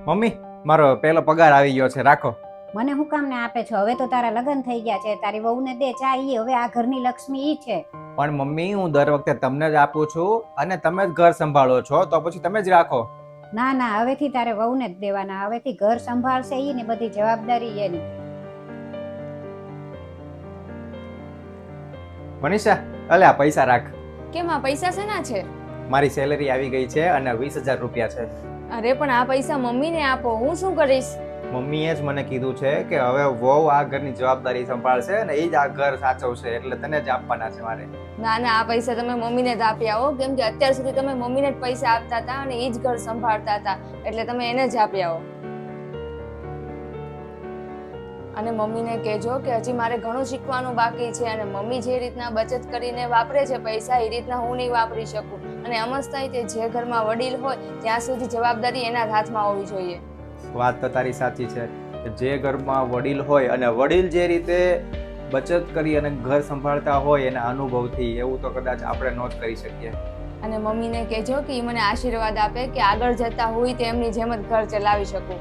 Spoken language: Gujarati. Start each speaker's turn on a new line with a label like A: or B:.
A: મમ્મી, મારો પહેલો પગાર આવી ગયો છે, રાખો.
B: મને હું કામ ને આપે છો? હવે તો તારા લગ્ન થઈ ગયા છે, તારી વહુને દે ચા. ઈ હવે આ ઘરની લક્ષ્મી ઈ છે.
A: પણ મમ્મી, હું દર વખતે તમને જ આપું છું અને તમે જ ઘર સંભાળો છો, તો પછી તમે જ રાખો.
B: ના ના, હવેથી તારે વહુને જ દેવાના. હવેથી ઘર સંભાળશે ઈ ને બધી જવાબદારી એની.
A: મનીષા, અલે આ પૈસા રાખ.
C: કેમ આ પૈસા શેના છે?
A: મારી સેલેરી આવી ગઈ છે અને 20,000 રૂપિયા છે.
C: અરે પણ આ પૈસા મમ્મીને આપો, હું શું કરીશ?
A: મમ્મીએ જ મને કીધું છે કે હવે વહુ આ ઘરની જવાબદારી સંભાળશે અને એ જ આ ઘર સાચવશે, એટલે તને જ આપવાના છે મારે.
C: ના ના, આ પૈસા તમે મમ્મીને જ આપી આવો, કેમ કે અત્યાર સુધી તમે મમ્મીને જ પૈસા આપતા હતા અને એ જ ઘર સંભાળતા હતા, એટલે તમે એને જ આપી આવો. અને મમ્મીને કહેજો કે હજી મારે ઘણું શીખવાનું બાકી છે અને મમ્મી જે રીતના બચત કરીને વાપરે છે પૈસા, એ રીતના હું નહીં વાપરી શકું. અને અમસ્તા તે જે ઘરમાં વડીલ હોય ત્યાં સુધી જવાબદારી એના જ હાથમાં હોવી જોઈએ.
A: વાત તો તારી સાચી છે કે જે ઘરમાં વડીલ હોય અને વડીલ જે રીતે બચત કરી અને ઘર સંભાળતા હોય એના અનુભવથી, એવું તો કદાચ આપણે ન જ કરી શકીએ.
C: અને મમ્મીને કહેજો કે એ મને આશીર્વાદ આપે કે આગળ જતા હોય તો એમની જેમ જ ઘર ચલાવી શકું.